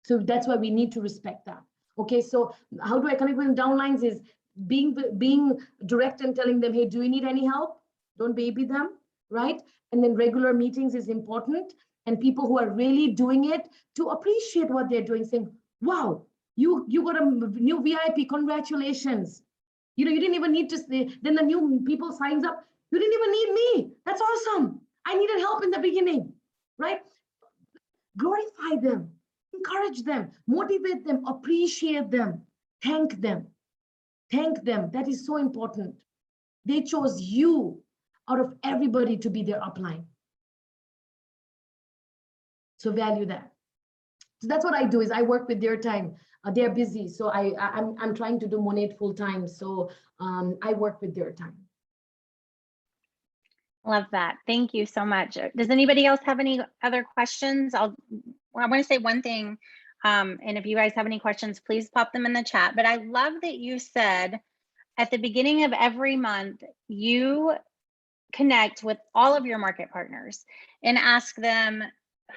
So that's why we need to respect that. Okay, so how do I connect with downlines is being direct and telling them, hey, do you need any help? Don't baby them, right? And then regular meetings is important. And people who are really doing it, to appreciate what they're doing, saying, wow, you got a new VIP, congratulations. You didn't even need to say, then the new people signs up. You didn't even need me. That's awesome. I needed help in the beginning, right? Glorify them, encourage them, motivate them, appreciate them, thank them. Thank them. That is so important. They chose you out of everybody to be their upline. So value that. So that's what I do is I work with their time. They're busy, so I'm trying to do Monet full time. So I work with their time. Love that. Thank you so much. Does anybody else have any other questions? I want to say one thing. And if you guys have any questions, please pop them in the chat. But I love that you said at the beginning of every month, you connect with all of your market partners and ask them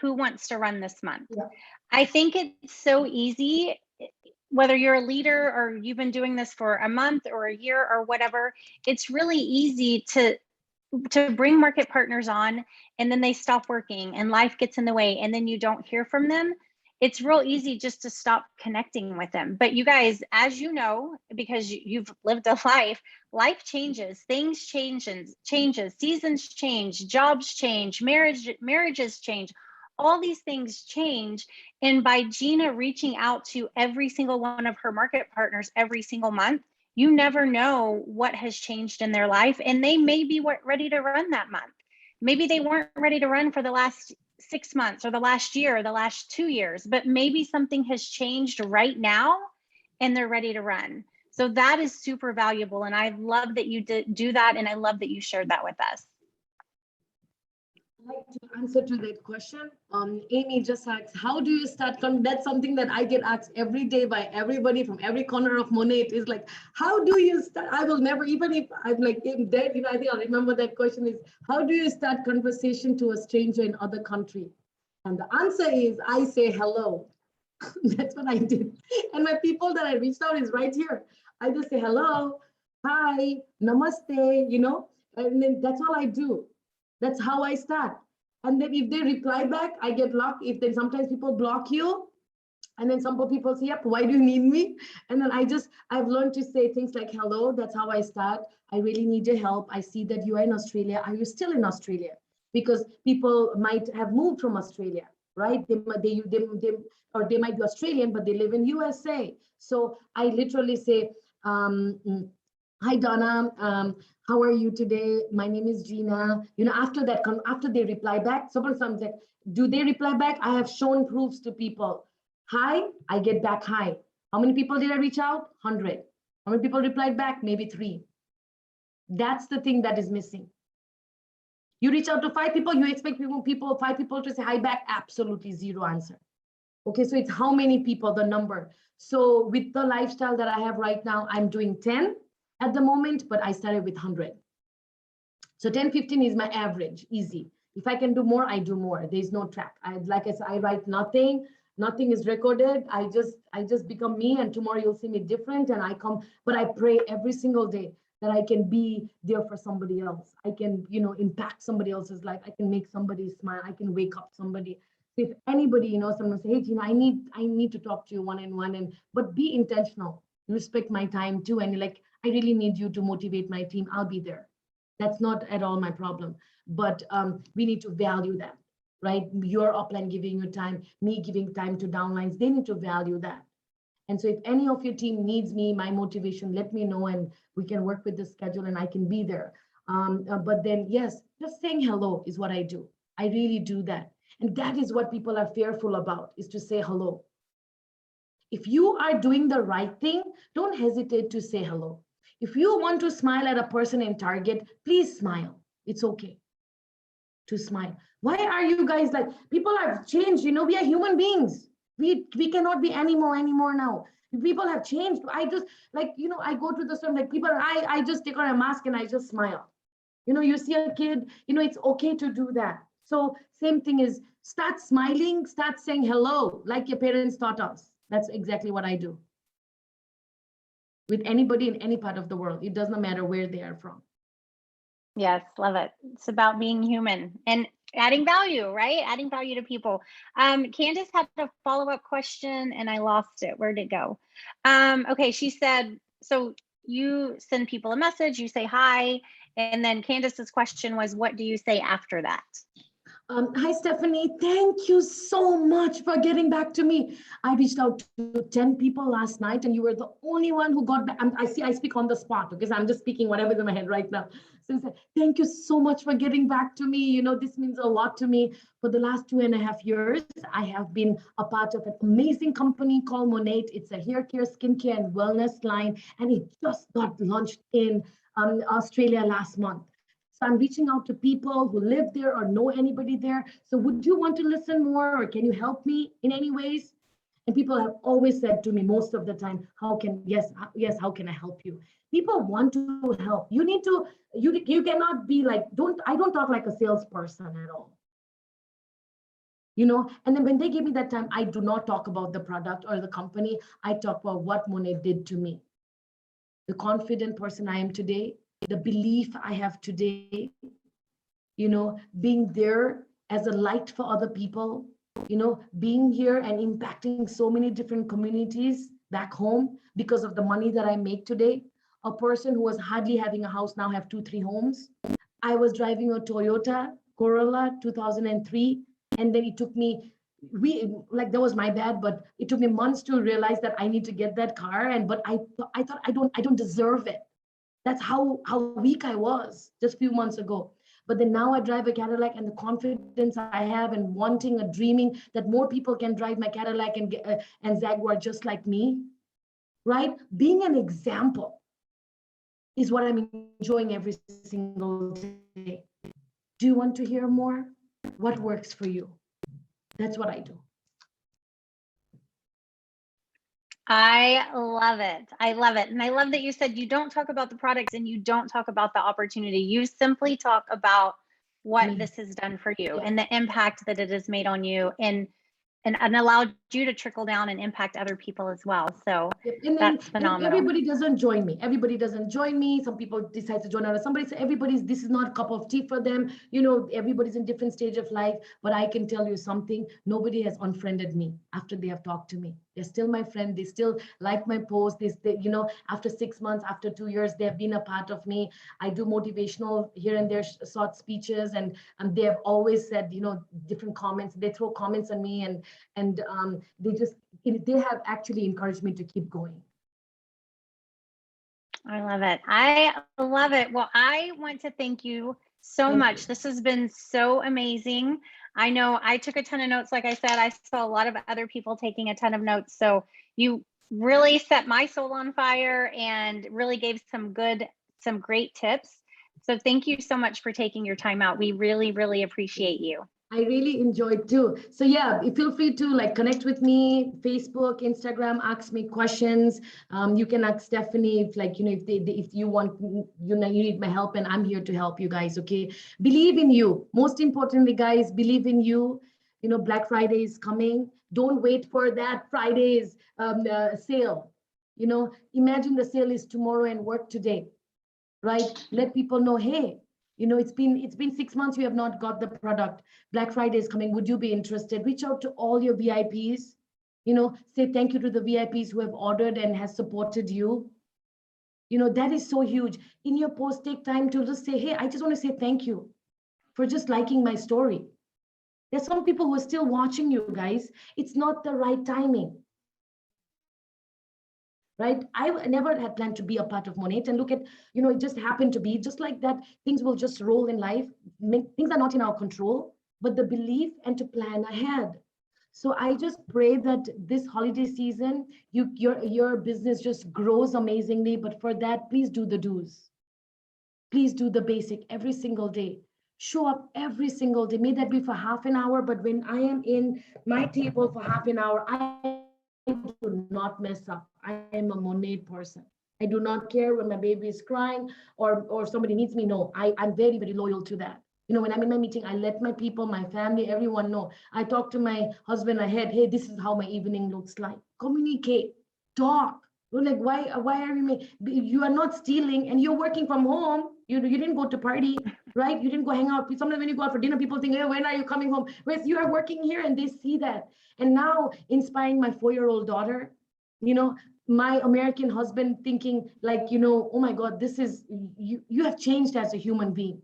who wants to run this month. Yeah. I think it's so easy, whether you're a leader or you've been doing this for a month or a year or whatever, it's really easy to bring market partners on and then they stop working and life gets in the way and then you don't hear from them. It's real easy just to stop connecting with them. But you guys, as you know, because you've lived a life changes, things changes, seasons change, jobs change, marriages change, all these things change. And by Jeena reaching out to every single one of her market partners every single month, you never know what has changed in their life, and they may be ready to run that month. Maybe they weren't ready to run for the last 6 months or the last year or the last 2 years, but maybe something has changed right now and they're ready to run. So that is super valuable. And I love that you do that. And I love that you shared that with us. I'd like to answer to that question. Amy just asked, how do you start? That's something that I get asked every day by everybody from every corner of Monet. It is like, how do you start? I will never, even if I'm like dead, I think I'll remember that question is, how do you start conversation to a stranger in other country? And the answer is, I say hello. That's what I did. And my people that I reached out is right here. I just say hello, hi, namaste, and then that's all I do. That's how I start. And then if they reply back, I get luck. If then sometimes people block you, and then some people say, yep, why do you need me? And then I've learned to say things like, hello, that's how I start. I really need your help. I see that you are in Australia. Are you still in Australia? Because people might have moved from Australia, right? They might be Australian, but they live in USA. So I literally say, hi, Donna. How are you today? My name is Jeena. After they reply back, sometimes like, do they reply back? I have shown proofs to people. Hi, I get back hi. How many people did I reach out? 100. How many people replied back? Maybe 3. That's the thing that is missing. You reach out to 5 people, you expect 5 people to say hi back? Absolutely 0 answer. Okay, so it's how many people, the number. So with the lifestyle that I have right now, I'm doing 10 at the moment, but I started with 100. So 10, 15 is my average, easy. If I can do more, I do more. There's no track. Like I said, I write nothing. Nothing is recorded. I just become me, and tomorrow you'll see me different. And but I pray every single day that I can be there for somebody else. I can, impact somebody else's life. I can make somebody smile. I can wake up somebody. If anybody, someone say, hey, Jeena, I need to talk to you one-on-one, but be intentional. Respect my time too. And like, I really need you to motivate my team. I'll be there. That's not at all my problem. But we need to value that, right? Your upline giving you time, me giving time to downlines, they need to value that. And so if any of your team needs me, my motivation, let me know and we can work with the schedule and I can be there. But then, yes, just saying hello is what I do. I really do that. And that is what people are fearful about, is to say hello. If you are doing the right thing, don't hesitate to say hello. If you want to smile at a person in Target, please smile. It's okay to smile. Why are you guys like, people have changed, we are human beings. We cannot be anymore now. People have changed. I just like, I go to the store, like people, I just take on a mask and I just smile. You see a kid, it's okay to do that. So same thing is, start smiling, start saying hello, like your parents taught us. That's exactly what I do. With anybody in any part of the world. It doesn't matter where they are from. Yes, love it. It's about being human and adding value, right? Adding value to people. Candace had a follow-up question and I lost it. Where'd it go? Okay, she said, so you send people a message, you say hi, and then Candace's question was, what do you say after that? Hi, Stephanie. Thank you so much for getting back to me. I reached out to 10 people last night and you were the only one who got back. I speak on the spot because I'm just speaking whatever's in my head right now. So thank you so much for getting back to me. This means a lot to me. For the last 2.5 years, I have been a part of an amazing company called Monet. It's a hair care, skincare, and wellness line. And it just got launched in Australia last month. So I'm reaching out to people who live there or know anybody there. So would you want to listen more, or can you help me in any ways? And people have always said to me most of the time, yes, how can I help you? People want to help. You need to, you cannot be like, I don't talk like a salesperson at all. And then when they give me that time, I do not talk about the product or the company. I talk about what Monet did to me, the confident person I am today, the belief I have today, being there as a light for other people, being here and impacting so many different communities back home because of the money that I make today. A person who was hardly having a house now have 2, 3 homes. I was driving a Toyota Corolla 2003, and then it took me that was my bad, but it took me months to realize that I need to get that car. But I thought I don't deserve it. That's how weak I was just a few months ago. But then now I drive a Cadillac, and the confidence I have and wanting a dreaming that more people can drive my Cadillac and Jaguar just like me, right? Being an example is what I'm enjoying every single day. Do you want to hear more? What works for you? That's what I do. I love it. I love it. And I love that you said you don't talk about the products and you don't talk about the opportunity. You simply talk about what this has done for you and the impact that it has made on you and allowed you to trickle down and impact other people as well. So that's phenomenal. Everybody doesn't join me. Everybody doesn't join me. Some people decide to join others. Somebody said this is not a cup of tea for them. Everybody's in different stage of life. But I can tell you something. Nobody has unfriended me after they have talked to me. They're still my friend. They still like my post. After 6 months, after 2 years, they have been a part of me. I do motivational here and there short speeches, and they have always said, different comments. They throw comments on me, and they have actually encouraged me to keep going. I love it. I love it. Well, I want to thank you so much. This has been so amazing. I know I took a ton of notes. Like I said, I saw a lot of other people taking a ton of notes. So you really set my soul on fire and really gave some great tips. So thank you so much for taking your time out. We really, really appreciate you. I really enjoyed too. So yeah, feel free to connect with me, Facebook, Instagram, ask me questions. You can ask Stephanie if you want, you need my help, and I'm here to help you guys. Okay. Believe in you. Most importantly, guys, believe in you. Black Friday is coming. Don't wait for that Friday's sale. Imagine the sale is tomorrow and work today, right? Let people know, hey, it's been 6 months, you have not got the product. Black Friday is coming. Would you be interested? Reach out to all your VIPs. Say thank you to the VIPs who have ordered and has supported you. That is so huge. In your post, take time to just say, hey, I just want to say thank you for just liking my story. There's some people who are still watching you guys. It's not the right timing. Right? I never had planned to be a part of Monet, and look at, it just happened to be just like that. Things will just roll in life. Things are not in our control, but the belief and to plan ahead. So I just pray that this holiday season, your business just grows amazingly. But for that, please do the do's. Please do the basic every single day. Show up every single day. May that be for half an hour, but when I am in my table for half an hour, I do not mess up. I am a Monet person. I do not care when my baby is crying or somebody needs me. No, I'm very, very loyal to that. When I'm in my meeting, I let my people, my family, everyone know. I talk to my husband ahead. Hey, this is how my evening looks like. Communicate, talk. We're like, why are you are not stealing and you're working from home. You didn't go to party, right? You didn't go hang out. Sometimes when you go out for dinner, people think, hey, when are you coming home? Whereas you are working here, and they see that. And now inspiring my 4-year-old daughter, my American husband thinking oh my God, this is, you have changed as a human being.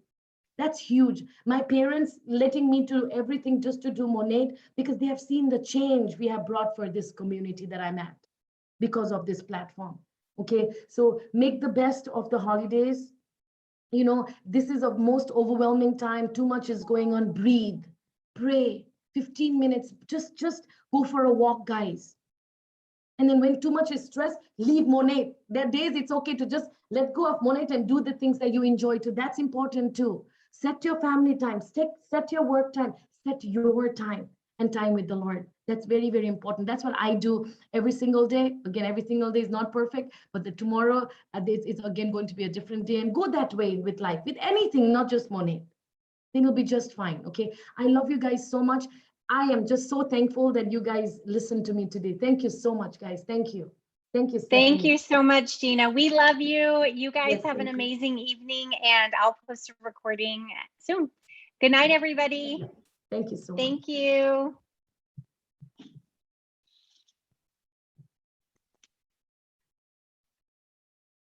That's huge. My parents letting me do everything just to do Monet because they have seen the change we have brought for this community that I'm at because of this platform. Okay, so make the best of the holidays. This is a most overwhelming time. Too much is going on. Breathe, pray, 15 minutes. Just go for a walk, guys. And then when too much is stress, leave Monate. There are days it's okay to just let go of Monate and do the things that you enjoy too. That's important too. Set your family time, set your work time, set your time and time with the Lord. That's very, very important. That's what I do every single day. Again, every single day is not perfect, but the tomorrow is again going to be a different day. And go that way with life, with anything, not just Monate. Then you'll be just fine. Okay. I love you guys so much. I am just so thankful that you guys listened to me today. Thank you so much, guys. Thank you. Thank you, Stephanie. Thank you so much, Jeena. We love you. You guys Yes, have an thank you. amazing evening, and I'll post a recording soon. Good night, everybody. Thank you so much. Thank you.